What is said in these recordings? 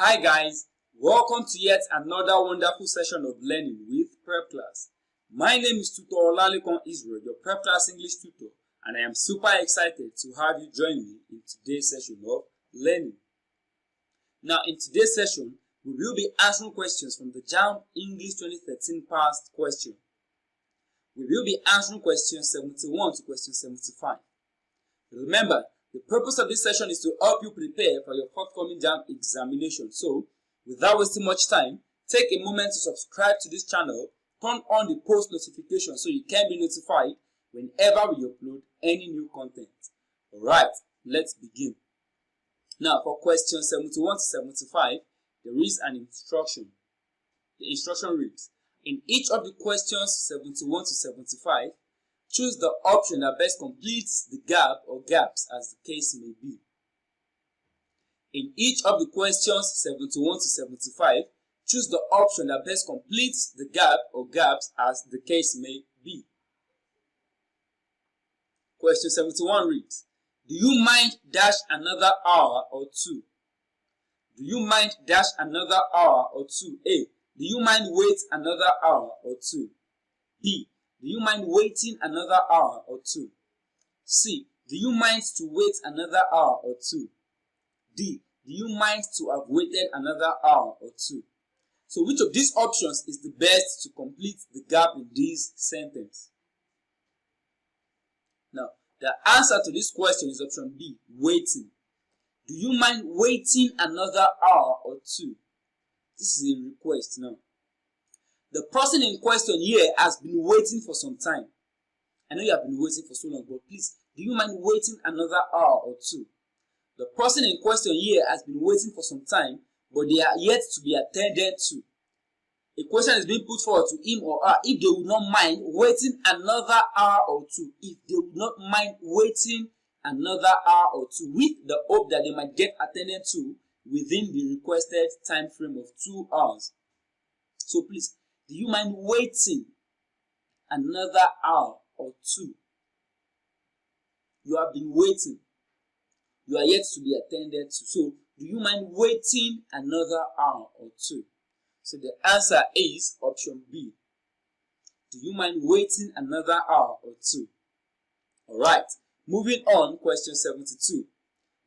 Hi guys, welcome to yet another wonderful session of learning with Prepclass. My name is Tutor Olalikon Israel, your Prepclass English tutor, and I am super excited to have you join me in today's session of learning. Now in today's session, we will be answering questions from the Jamb English 2013 past question. We will be answering questions 71 to question 75. Remember, the purpose of this session is to help you prepare for your forthcoming Jamb examination. So, without wasting much time, take a moment to subscribe to this channel, turn on the post notification so you can be notified whenever we upload any new content. Alright, let's begin. Now, for question 71 to 75, there is an instruction. The instruction reads, in each of the questions 71 to 75, choose the option that best completes the gap or gaps as the case may be. In each of the questions 71 to 75, choose the option that best completes the gap or gaps as the case may be. Question 71 reads, do you mind dash another hour or two? Do you mind dash another hour or two? A. Do you mind wait another hour or two? B. Do you mind waiting another hour or two? C. Do you mind to wait another hour or two? D. Do you mind to have waited another hour or two? So which of these options is the best to complete the gap in this sentence? Now, the answer to this question is option B, waiting. Do you mind waiting another hour or two? This is a request now. The person in question here has been waiting for some time. I know you have been waiting for so long, but please, do you mind waiting another hour or two? The person in question here has been waiting for some time, but they are yet to be attended to. A question is being put forward to him or her if they would not mind waiting another hour or two. If they would not mind waiting another hour or two, with the hope that they might get attended to within the requested time frame of 2 hours. So please, do you mind waiting another hour or two? You have been waiting. You are yet to be attended to. So, do you mind waiting another hour or two? So, the answer is option B. Do you mind waiting another hour or two? Alright, moving on, question 72.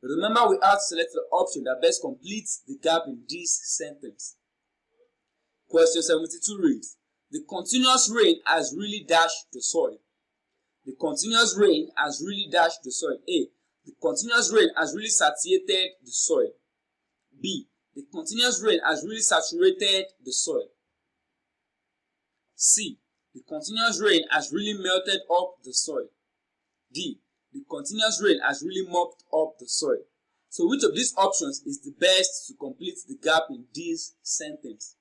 Remember, we have to select the option that best completes the gap in this sentence. Question 72 reads, the continuous rain has really dashed the soil. The continuous rain has really dashed the soil. A. The continuous rain has really satiated the soil. B. The continuous rain has really saturated the soil. C. The continuous rain has really melted up the soil. D. The continuous rain has really mopped up the soil. So which of these options is the best to complete the gap in this sentence?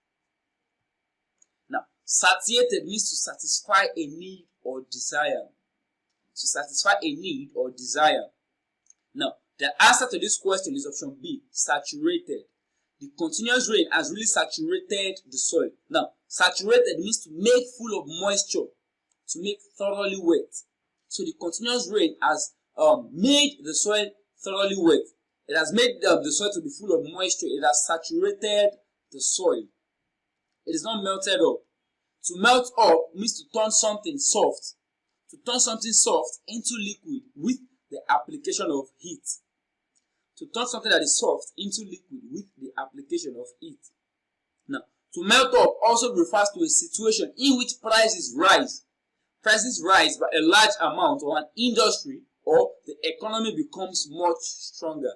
Now, satiated means to satisfy a need or desire. To satisfy a need or desire. Now, the answer to this question is option B, saturated. The continuous rain has really saturated the soil. Now, saturated means to make full of moisture, to make thoroughly wet. So the continuous rain has made the soil thoroughly wet. It has made the soil to be full of moisture. It has saturated the soil. It is not melted up. To melt up means to turn something soft. To turn something soft into liquid with the application of heat. To turn something that is soft into liquid with the application of heat. Now, to melt up also refers to a situation in which prices rise. Prices rise by a large amount, or an industry or the economy becomes much stronger.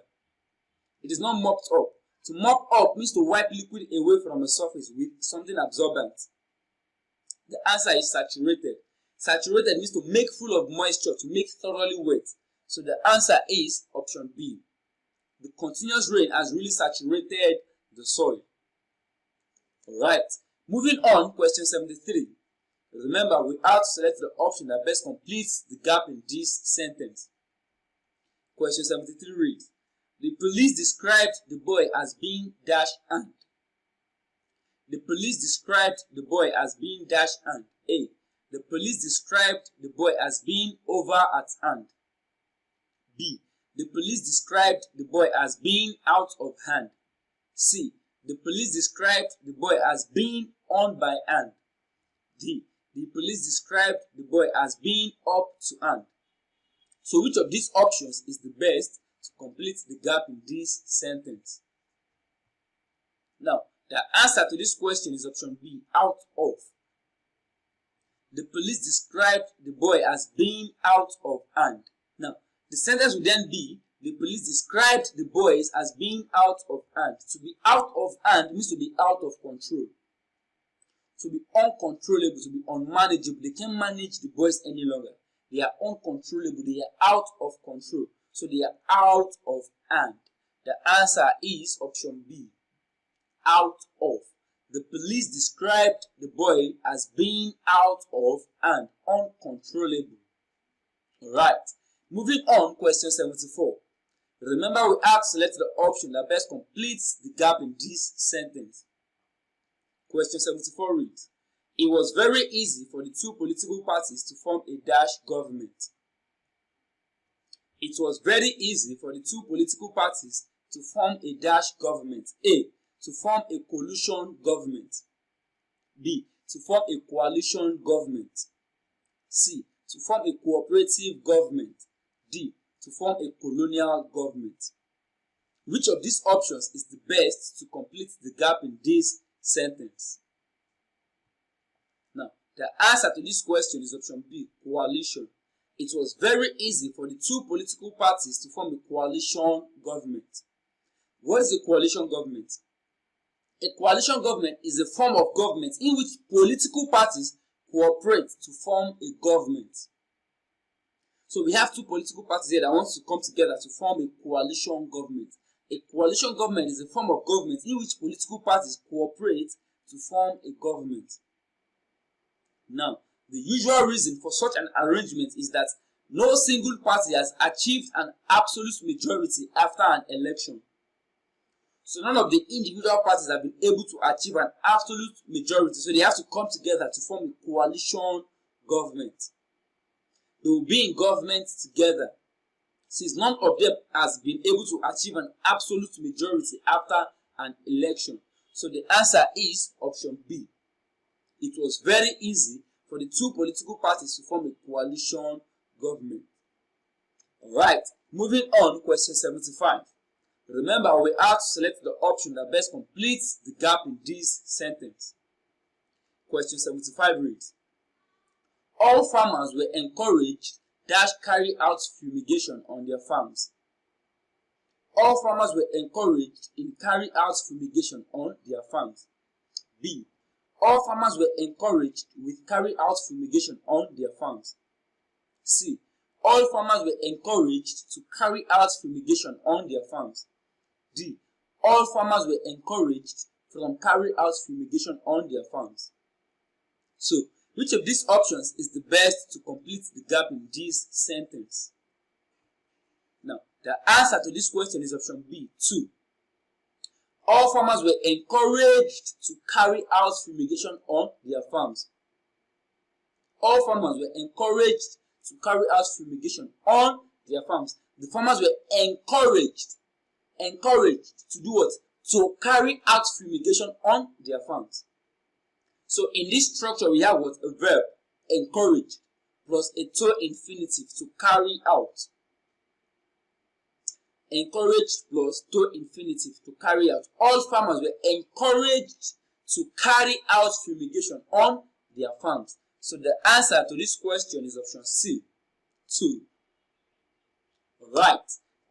It is not mopped up. To mop up means to wipe liquid away from a surface with something absorbent. The answer is saturated. Saturated means to make full of moisture, to make thoroughly wet. So the answer is option B. The continuous rain has really saturated the soil. Alright, moving on, question 73. Remember, we have to select the option that best completes the gap in this sentence. Question 73 reads, the police described the boy as being dash hand. The police described the boy as being dash hand. A. The police described the boy as being over at hand. B. The police described the boy as being out of hand. C. The police described the boy as being on by hand. D. The police described the boy as being up to hand. So which of these options is the best to complete the gap in this sentence? Now, the answer to this question is option B, out of. The police described the boy as being out of hand. Now, the sentence would then be, the police described the boys as being out of hand. To be out of hand means to be out of control. To be uncontrollable, to be unmanageable. They can't manage the boys any longer. They are uncontrollable. They are out of control. So they are out of hand. The answer is option B, out of. The police described the boy as being out of hand, uncontrollable. Alright, moving on, question 74. Remember, we have to select the option that best completes the gap in this sentence. Question 74 reads, it was very easy for the two political parties to form a dash government. It was very easy for the two political parties to form a dash government. A. To form a coalition government. B. To form a coalition government. C. To form a cooperative government. D. To form a colonial government. Which of these options is the best to complete the gap in this sentence? Now, the answer to this question is option B, coalition. It was very easy for the two political parties to form a coalition government. What is a coalition government? A coalition government is a form of government in which political parties cooperate to form a government. So we have two political parties here that want to come together to form a coalition government. A coalition government is a form of government in which political parties cooperate to form a government. Now, the usual reason for such an arrangement is that no single party has achieved an absolute majority after an election. So none of the individual parties have been able to achieve an absolute majority. So they have to come together to form a coalition government. They will be in government together, since none of them has been able to achieve an absolute majority after an election. So the answer is option B. It was very easy for the two political parties to form a coalition government. Alright, moving on, question 75. Remember, we have to select the option that best completes the gap in this sentence. Question 75 reads, all farmers were encouraged dash carry out fumigation on their farms. All farmers were encouraged in carry out fumigation on their farms. B. All farmers were encouraged with carry out fumigation on their farms. C. All farmers were encouraged to carry out fumigation on their farms. D. All farmers were encouraged from carry out fumigation on their farms. So, which of these options is the best to complete the gap in this sentence? Now, the answer to this question is option B, 2. All farmers were encouraged to carry out fumigation on their farms. All farmers were encouraged to carry out fumigation on their farms. The farmers were encouraged to do what? To carry out fumigation on their farms. So in this structure we have what? A verb, encourage, plus a to infinitive, to carry out. Encouraged plus to infinitive, to carry out. All farmers were encouraged to carry out fumigation on their farms. So the answer to this question is option C, 2. Alright,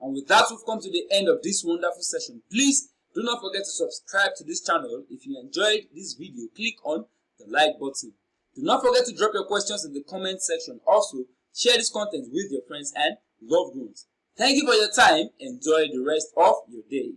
and with that we've come to the end of this wonderful session. Please do not forget to subscribe to this channel. If you enjoyed this video, click on the like button. Do not forget to drop your questions in the comment section. Also, share this content with your friends and loved ones. Thank you for your time. Enjoy the rest of your day.